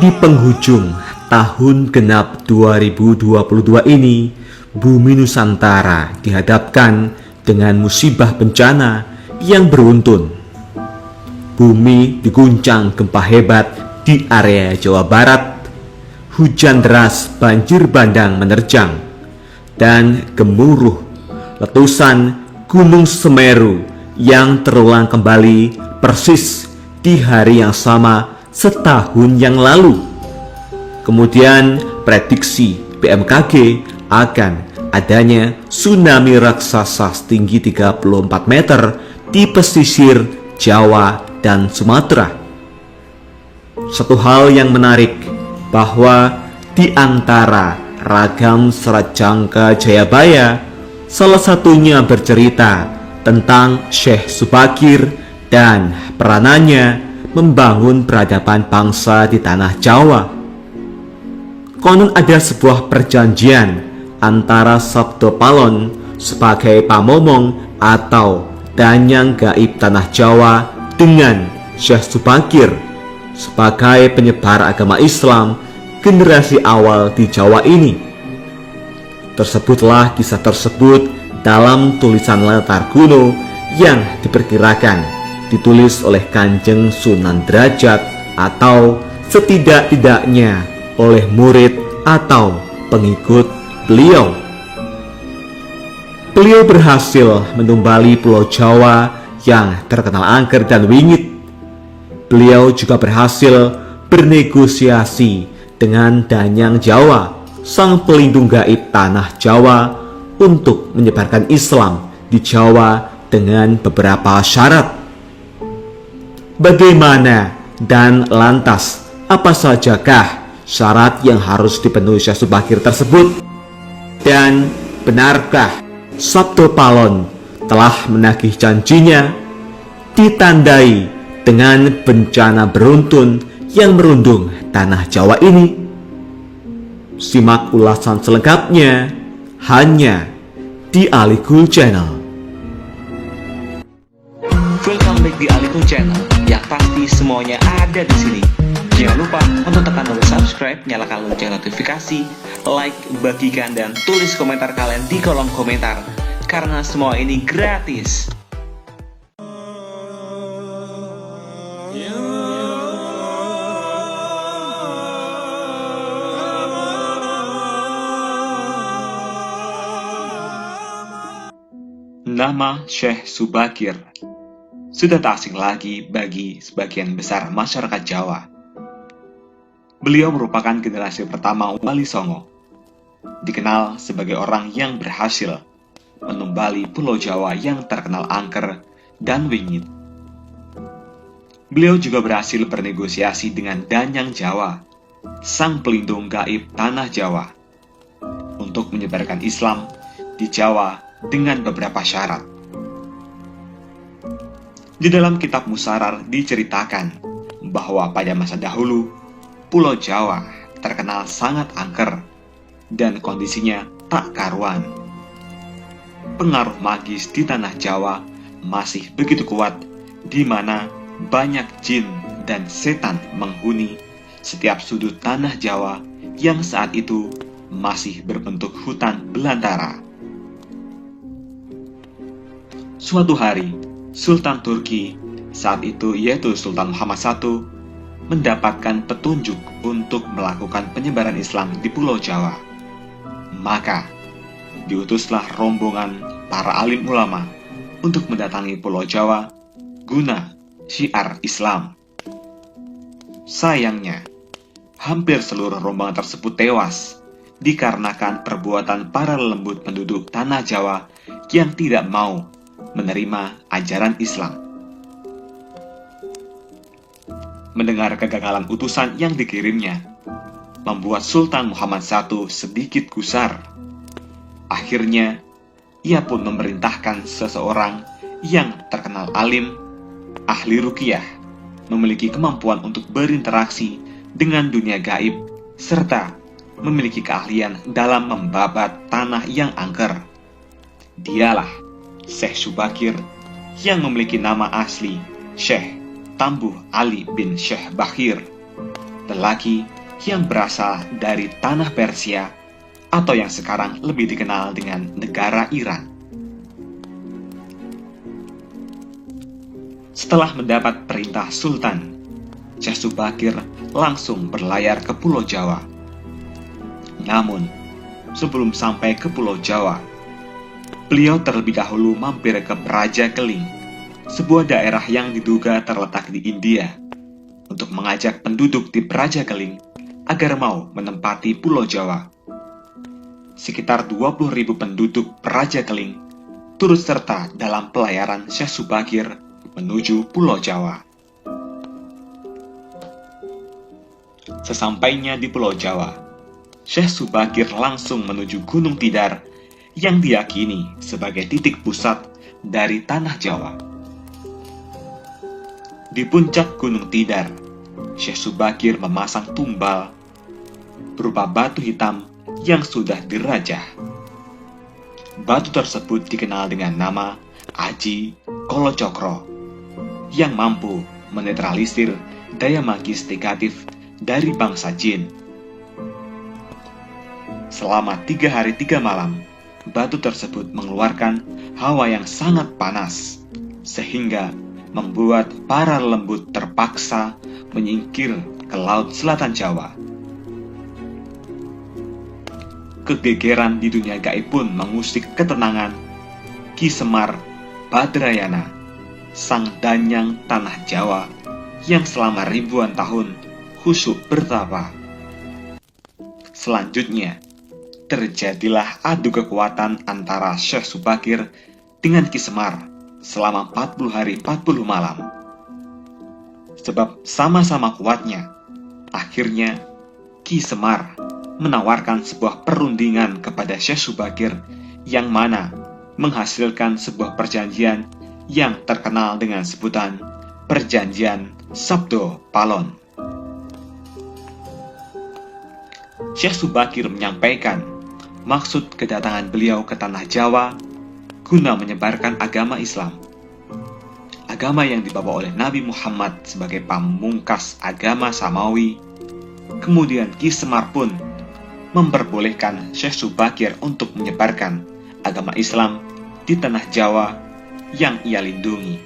Di penghujung tahun genap 2022 ini, bumi Nusantara dihadapkan dengan musibah bencana yang beruntun. Bumi diguncang gempa hebat di area Jawa Barat, hujan deras banjir bandang menerjang, dan gemuruh letusan Gunung Semeru yang terulang kembali persis di hari yang sama setahun yang lalu. Kemudian prediksi BMKG akan adanya tsunami raksasa setinggi 34 meter di pesisir Jawa dan Sumatera. Satu hal yang menarik bahwa di antara ragam serat jangka Jayabaya, salah satunya bercerita tentang Syekh Subakir dan peranannya membangun peradaban bangsa di tanah Jawa. Konon ada sebuah perjanjian antara Sabdo Palon sebagai pamomong atau danyang gaib tanah Jawa dengan Syekh Subakir sebagai penyebar agama Islam generasi awal di Jawa ini. Tersebutlah kisah tersebut dalam tulisan Latar Kuno yang diperkirakan ditulis oleh Kanjeng Sunan Derajat atau setidak-tidaknya oleh murid atau pengikut beliau. Beliau berhasil menumbali Pulau Jawa yang terkenal angker dan wingit. Beliau juga berhasil bernegosiasi dengan Danyang Jawa, sang pelindung gaib tanah Jawa, untuk menyebarkan Islam di Jawa dengan beberapa syarat. Bagaimana dan lantas apa sajakah syarat yang harus dipenuhi Syekh Subakir tersebut? Dan benarkah Sabdo Palon telah menagih janjinya, ditandai dengan bencana beruntun yang merundung tanah Jawa ini? Simak ulasan selengkapnya hanya di Alikul Channel. Welcome back di Alikul Channel. Yang pasti semuanya ada di sini. Jangan lupa untuk tekan tombol subscribe, nyalakan lonceng notifikasi, like, bagikan, dan tulis komentar kalian di kolom komentar. Karena semua ini gratis. Nama Syekh Subakir sudah tak asing lagi bagi sebagian besar masyarakat Jawa. Beliau merupakan generasi pertama Wali Songo, dikenal sebagai orang yang berhasil menumbali Pulau Jawa yang terkenal angker dan wingit. Beliau juga berhasil bernegosiasi dengan Danyang Jawa, sang pelindung gaib tanah Jawa, untuk menyebarkan Islam di Jawa dengan beberapa syarat. Di dalam kitab Musarar diceritakan bahwa pada masa dahulu Pulau Jawa terkenal sangat angker dan kondisinya tak karuan. Pengaruh magis di tanah Jawa masih begitu kuat, di mana banyak jin dan setan menghuni setiap sudut tanah Jawa yang saat itu masih berbentuk hutan belantara. Suatu hari, Sultan Turki saat itu, yaitu Sultan Muhammad I, mendapatkan petunjuk untuk melakukan penyebaran Islam di Pulau Jawa. Maka diutuslah rombongan para alim ulama untuk mendatangi Pulau Jawa guna syiar Islam. Sayangnya, hampir seluruh rombongan tersebut tewas dikarenakan perbuatan para lembut penduduk tanah Jawa yang tidak mau menerima ajaran Islam. Mendengar kegagalan utusan yang dikirimnya, membuat Sultan Muhammad I sedikit gusar. Akhirnya, ia pun memerintahkan seseorang yang terkenal alim, ahli ruqyah, memiliki kemampuan untuk berinteraksi dengan dunia gaib, serta memiliki keahlian dalam membabat tanah yang angker. Dialah Syekh Subakir yang memiliki nama asli Syekh Tambuh Ali bin Syekh Bakhir, lelaki yang berasal dari tanah Persia atau yang sekarang lebih dikenal dengan negara Iran. Setelah mendapat perintah Sultan, Syekh Subakir langsung berlayar ke Pulau Jawa. Namun, sebelum sampai ke Pulau Jawa, beliau terlebih dahulu mampir ke Praja Keling, sebuah daerah yang diduga terletak di India, untuk mengajak penduduk di Praja Keling agar mau menempati Pulau Jawa. Sekitar 20.000 penduduk Praja Keling turut serta dalam pelayaran Syekh Subakir menuju Pulau Jawa. Sesampainya di Pulau Jawa, Syekh Subakir langsung menuju Gunung Tidar yang diyakini sebagai titik pusat dari tanah Jawa. Di puncak Gunung Tidar, Syekh Subakir memasang tumbal berupa batu hitam yang sudah dirajah. Batu tersebut dikenal dengan nama Aji Kolocokro, yang mampu menetralisir daya magis negatif dari bangsa jin. Selama 3 hari 3 malam, batu tersebut mengeluarkan hawa yang sangat panas, sehingga membuat para lembut terpaksa menyingkir ke Laut Selatan Jawa. Kegegeran di dunia gaib pun mengusik ketenangan Ki Semar Badrayana, sang danyang tanah Jawa yang selama ribuan tahun khusyuk bertapa. Selanjutnya, terjadilah adu kekuatan antara Syekh Subakir dengan Ki Semar selama 40 hari 40 malam. Sebab sama-sama kuatnya, akhirnya Ki Semar menawarkan sebuah perundingan kepada Syekh Subakir yang mana menghasilkan sebuah perjanjian yang terkenal dengan sebutan Perjanjian Sabdo Palon. Syekh Subakir menyampaikan maksud kedatangan beliau ke tanah Jawa guna menyebarkan agama Islam, agama yang dibawa oleh Nabi Muhammad sebagai pamungkas agama Samawi. Kemudian Ki Semar pun memperbolehkan Syekh Subakir untuk menyebarkan agama Islam di tanah Jawa yang ia lindungi.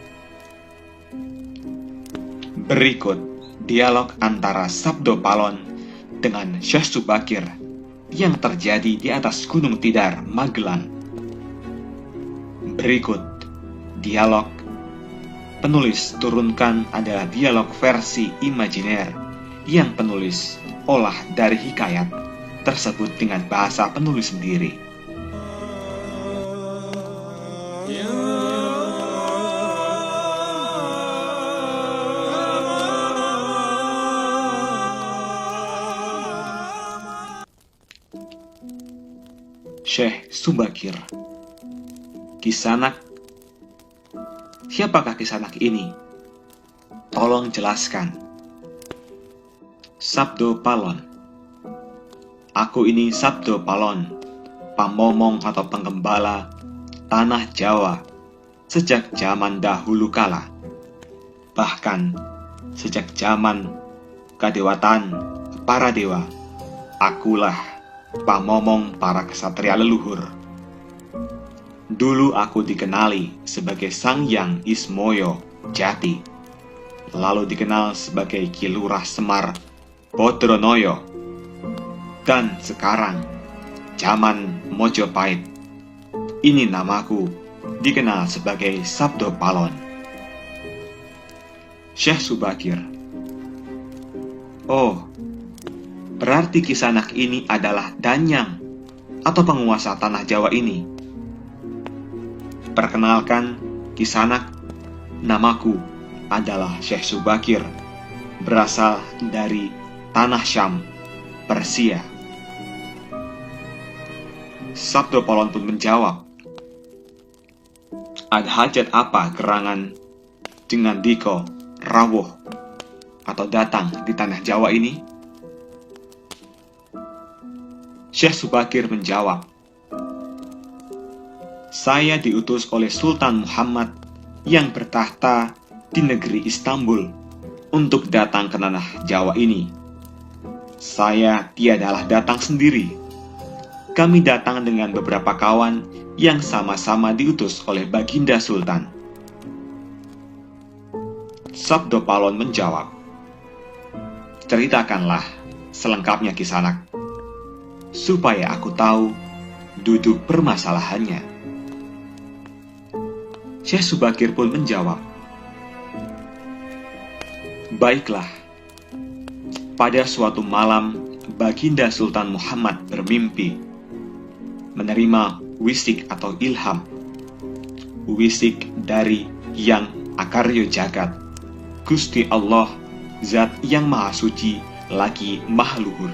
Berikut dialog antara Sabdo Palon dengan Syekh Subakir yang terjadi di atas Gunung Tidar, Magelang. Berikut dialog penulis turunkan adalah dialog versi imajiner yang penulis olah dari hikayat tersebut dengan bahasa penulis sendiri. Syekh Subakir. Kisanak. Siapakah Kisanak ini? Tolong jelaskan. Sabdo Palon. Aku ini Sabdo Palon, pamomong atau penggembala tanah Jawa sejak zaman dahulu kala. Bahkan sejak zaman kadewatan para dewa, akulah pamomong para kesatria leluhur. Dulu aku dikenali sebagai Sang Hyang Ismoyo Jati, lalu dikenal sebagai Ki Lurah Semar Bodronoyo, dan sekarang zaman Mojopahit ini namaku dikenal sebagai Sabdo Palon. Syekh Subakir. Oh, berarti Kisanak ini adalah danyang atau penguasa tanah Jawa ini. Perkenalkan, Kisanak, namaku adalah Syekh Subakir, berasal dari tanah Syam, Persia. Sabdo Palon pun menjawab, ada hajat apa gerangan dengan Diko, rawuh, atau datang di tanah Jawa ini? Syekh Subakir menjawab, saya diutus oleh Sultan Muhammad yang bertahta di negeri Istanbul untuk datang ke tanah Jawa ini. Saya tiadalah datang sendiri. Kami datang dengan beberapa kawan yang sama-sama diutus oleh Baginda Sultan. Sabdo Palon menjawab, ceritakanlah selengkapnya Kisanak, supaya aku tahu duduk permasalahannya. Syekh Subakir pun menjawab, baiklah. Pada suatu malam, Baginda Sultan Muhammad bermimpi menerima wisik atau ilham, wisik dari Yang Akaryo Jagat, Gusti Allah, Zat yang Maha Suci lagi Maha Luhur.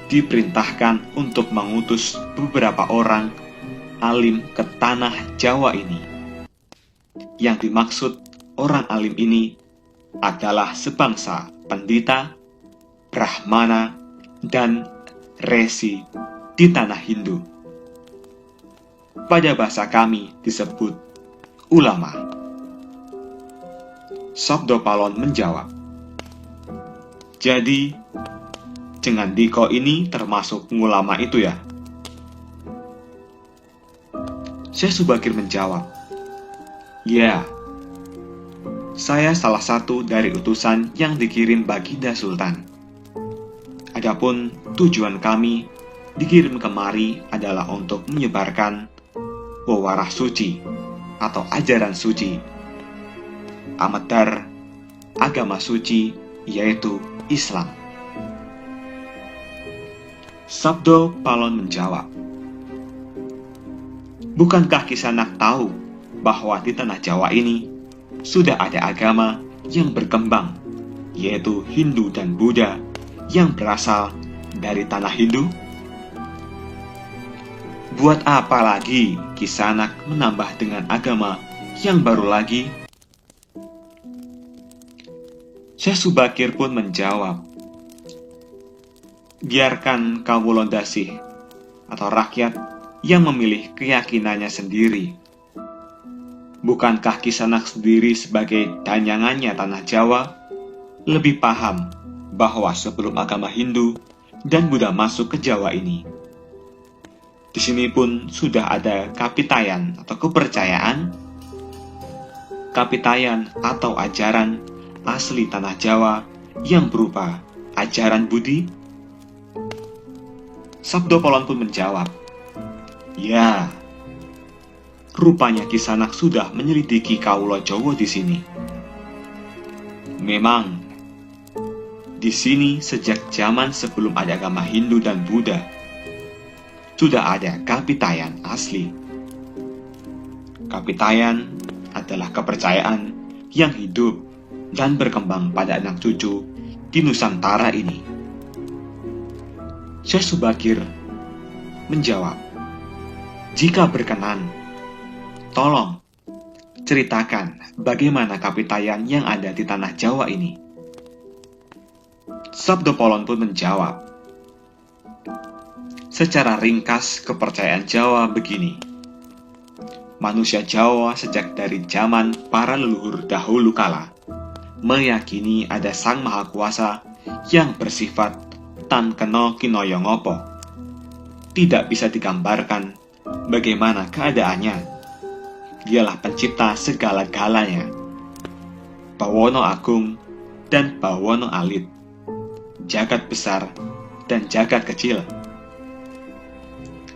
Diperintahkan untuk mengutus beberapa orang alim ke tanah Jawa ini. Yang dimaksud orang alim ini adalah sebangsa pendeta, brahmana, dan resi di tanah Hindu. Pada bahasa kami disebut ulama. Sabdo Palon menjawab, jadi Jengan Diko ini termasuk ulama itu ya? Syekh Subakir menjawab, ya, saya salah satu dari utusan yang dikirim Baginda Sultan. Adapun tujuan kami dikirim kemari adalah untuk menyebarkan wewarah suci atau ajaran suci, amadar agama suci yaitu Islam. Sabdo Palon menjawab, bukankah Kisanak tahu bahwa di tanah Jawa ini sudah ada agama yang berkembang, yaitu Hindu dan Buddha yang berasal dari tanah Hindu? Buat apa lagi Kisanak menambah dengan agama yang baru lagi? Syekh Subakir pun menjawab, biarkan kawula dasih atau rakyat yang memilih keyakinannya sendiri. Bukankah Kisanak sendiri sebagai danyangannya tanah Jawa lebih paham bahwa sebelum agama Hindu dan Buddha masuk ke Jawa ini, di sini pun sudah ada kapitayan atau kepercayaan, kapitayan atau ajaran asli tanah Jawa yang berupa ajaran Budi? Sabdo Palon pun menjawab, ya, rupanya Kisanak sudah menyelidiki kaula Jawa di sini. Memang, di sini sejak zaman sebelum ada agama Hindu dan Buddha, sudah ada kapitayan asli. Kapitayan adalah kepercayaan yang hidup dan berkembang pada anak cucu di Nusantara ini. Syekh Subakir menjawab, jika berkenan, tolong ceritakan bagaimana kapitayan yang ada di tanah Jawa ini. Sabdo Palon pun menjawab, secara ringkas kepercayaan Jawa begini. Manusia Jawa sejak dari zaman para leluhur dahulu kala meyakini ada Sang Maha Kuasa yang bersifat tan kena kinoyo ngopo. Tidak bisa digambarkan bagaimana keadaannya. Dialah pencipta segala-galanya, Bawono Agung dan Bawono Alit, jagat besar dan jagat kecil,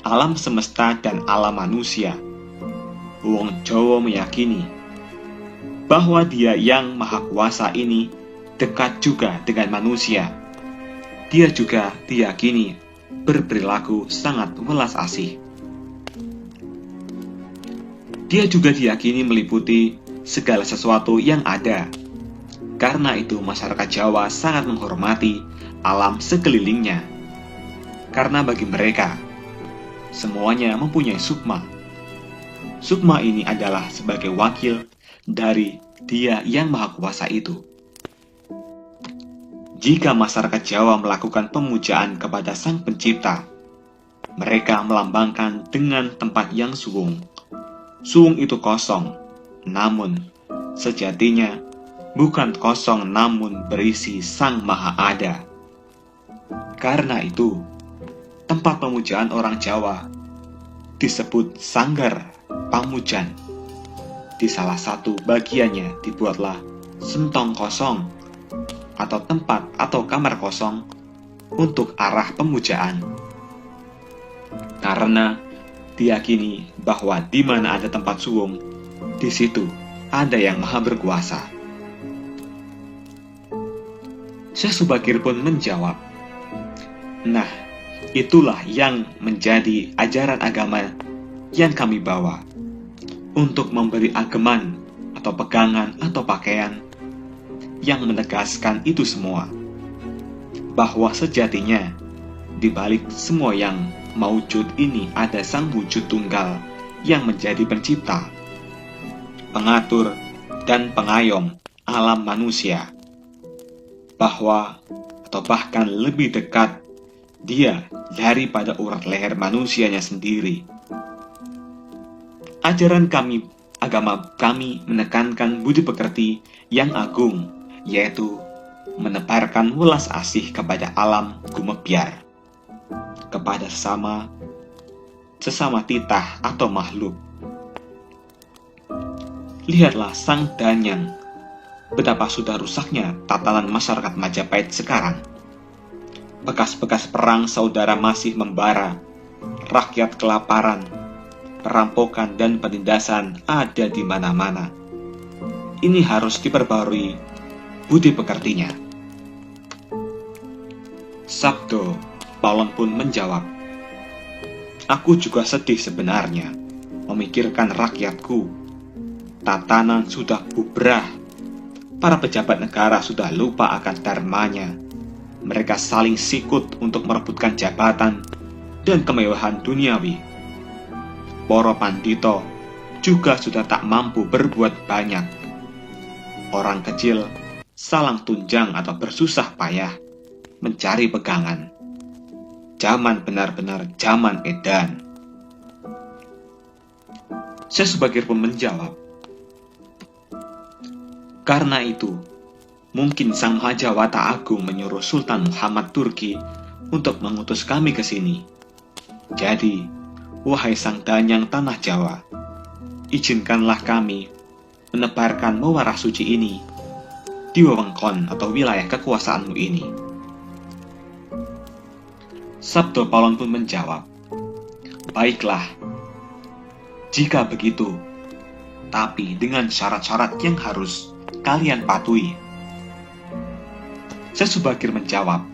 alam semesta dan alam manusia. Wong Jawa meyakini bahwa Dia yang Maha Kuasa ini dekat juga dengan manusia. Dia juga diyakini berperilaku sangat welas asih. Dia juga diyakini meliputi segala sesuatu yang ada. Karena itu masyarakat Jawa sangat menghormati alam sekelilingnya. Karena bagi mereka, semuanya mempunyai sukma. Sukma ini adalah sebagai wakil dari Dia yang Maha Kuasa itu. Jika masyarakat Jawa melakukan pemujaan kepada Sang Pencipta, mereka melambangkan dengan tempat yang suwung. Suwung itu kosong, namun sejatinya bukan kosong namun berisi Sang Maha Ada, Karena itu, tempat pemujaan orang Jawa disebut Sanggar Pamujan. Di salah satu bagiannya dibuatlah sentong kosong atau tempat atau kamar kosong untuk arah pemujaan. Karena diyakini bahwa di mana ada tempat suwung, di situ ada yang maha berkuasa. Syekh Subakir pun menjawab, "Nah, itulah yang menjadi ajaran agama yang kami bawa, untuk memberi ageman atau pegangan atau pakaian yang menegaskan itu semua, bahwa sejatinya di balik semua yang maujud ini ada sang wujud tunggal yang menjadi pencipta, pengatur, dan pengayom alam manusia, bahwa atau bahkan lebih dekat dia daripada urat leher manusianya sendiri. Ajaran kami, agama kami menekankan budi pekerti yang agung, yaitu menebarkan welas asih kepada alam gumebyar, kepada sesama titah atau makhluk. Lihatlah sang danyang, betapa sudah rusaknya tatanan masyarakat Majapahit sekarang. Bekas-bekas perang saudara masih membara, rakyat kelaparan, perampokan dan penindasan ada di mana-mana. Ini harus diperbarui budi pekertinya." Sabdo Palon pun menjawab, "Aku juga sedih sebenarnya memikirkan rakyatku. Tatanan sudah bubrah, para pejabat negara sudah lupa akan dharmanya. Mereka saling sikut untuk merebutkan jabatan dan kemewahan duniawi. Para pandito juga sudah tak mampu berbuat banyak. Orang kecil salang tunjang atau bersusah payah mencari pegangan. Zaman benar-benar zaman edan." Syekh Subakir pun menjawab, "Karena itu, mungkin Sang Mahajawata Agung menyuruh Sultan Muhammad Turki untuk mengutus kami ke sini. Jadi, wahai Sang Danyang Tanah Jawa, izinkanlah kami menebarkan mewarah suci ini di wewengkon atau wilayah kekuasaanmu ini." Sabdo Palon pun menjawab, "Baiklah, jika begitu, tapi dengan syarat-syarat yang harus kalian patuhi." Syekh Subakir menjawab,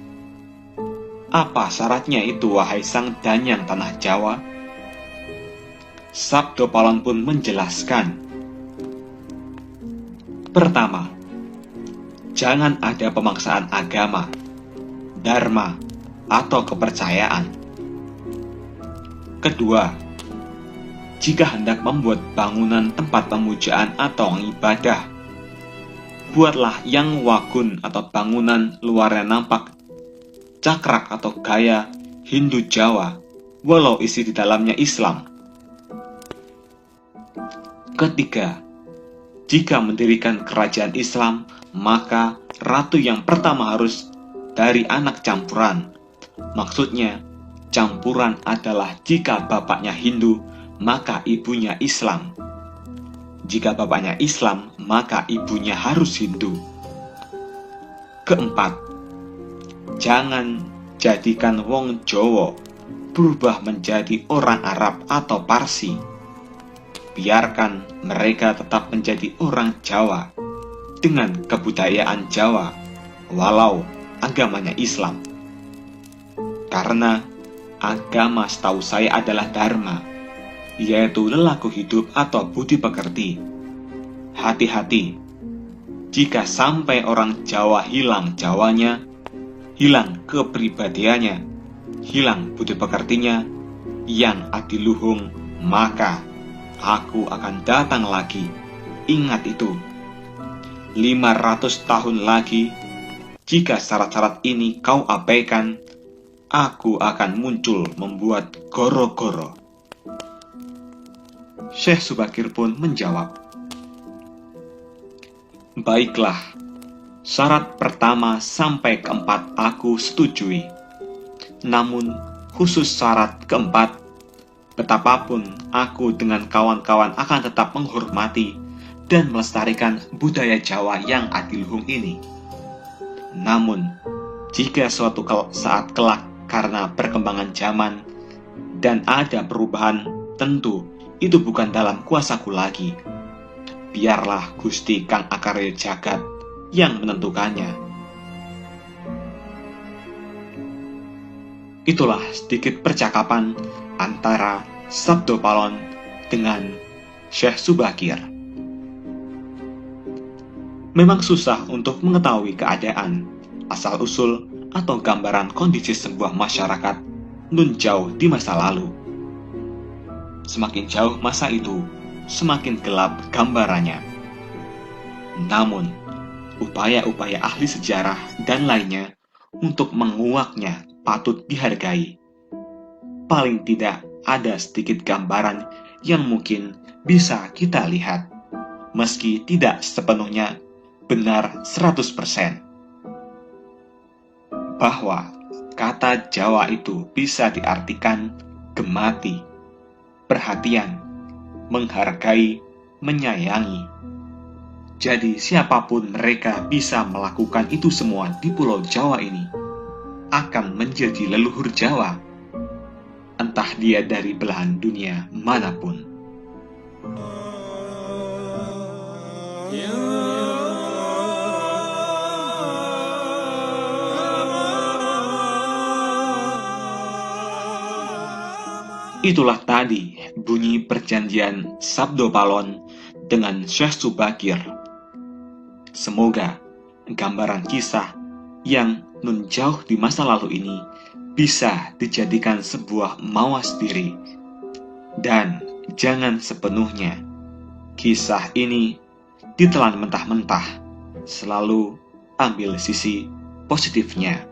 "Apa syaratnya itu, wahai Sang Danyang Tanah Jawa?" Sabdo Palon pun menjelaskan, "Pertama, jangan ada pemaksaan agama, dharma, atau kepercayaan. Kedua, jika hendak membuat bangunan tempat pemujaan atau ibadah, buatlah yang wagun atau bangunan luarnya nampak cakrak atau gaya Hindu Jawa, walau isi di dalamnya Islam. Ketiga, jika mendirikan kerajaan Islam, maka ratu yang pertama harus dari anak campuran. Maksudnya, campuran adalah jika bapaknya Hindu, maka ibunya Islam. Jika bapaknya Islam, maka ibunya harus Hindu. Keempat, jangan jadikan wong Jawa berubah menjadi orang Arab atau Parsi. Biarkan mereka tetap menjadi orang Jawa dengan kebudayaan Jawa, walau agamanya Islam. Karena agama setahu saya adalah dharma, yaitu lelaku hidup atau budi pekerti. Hati-hati, jika sampai orang Jawa hilang Jawanya, hilang kepribadiannya, hilang budi pekertinya yang adiluhung, maka aku akan datang lagi. Ingat itu, 500 tahun lagi, jika syarat-syarat ini kau abaikan, aku akan muncul membuat goro-goro." Syekh Subakir pun menjawab, "Baiklah, syarat pertama sampai keempat aku setujui. Namun, khusus syarat keempat, betapapun aku dengan kawan-kawan akan tetap menghormati dan melestarikan budaya Jawa yang adiluhung ini. Namun, jika suatu saat kelak karena perkembangan zaman dan ada perubahan, tentu itu bukan dalam kuasaku lagi. Biarlah Gusti Kang Akarya Jagat yang menentukannya. Itulah sedikit percakapan antara Sabdo Palon dengan Syekh Subakir. Memang susah untuk mengetahui keadaan, asal-usul, atau gambaran kondisi sebuah masyarakat nun jauh di masa lalu. Semakin jauh masa itu, semakin gelap gambarannya. Namun, upaya-upaya ahli sejarah dan lainnya untuk menguaknya patut dihargai. Paling tidak ada sedikit gambaran yang mungkin bisa kita lihat, meski tidak sepenuhnya benar 100%. Bahwa kata Jawa itu bisa diartikan gemati, perhatian, menghargai, menyayangi. Jadi siapapun mereka bisa melakukan itu semua di Pulau Jawa ini akan menjadi leluhur Jawa, entah dia dari belahan dunia manapun. Itulah tadi bunyi perjanjian Sabdo Palon dengan Syekh Subakir. Semoga gambaran kisah yang nun jauh di masa lalu ini bisa dijadikan sebuah mawas diri. Dan jangan sepenuhnya kisah ini ditelan mentah-mentah, selalu ambil sisi positifnya.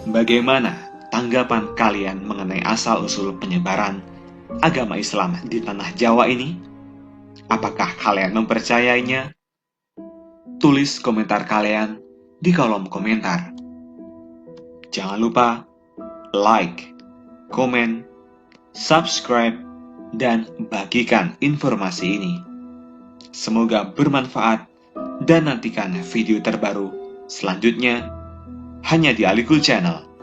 Bagaimana tanggapan kalian mengenai asal-usul penyebaran agama Islam di tanah Jawa ini? Apakah kalian mempercayainya? Tulis komentar kalian di kolom komentar. Jangan lupa like, komen, subscribe, dan bagikan informasi ini. Semoga bermanfaat dan nantikan video terbaru selanjutnya hanya di Alikul Channel.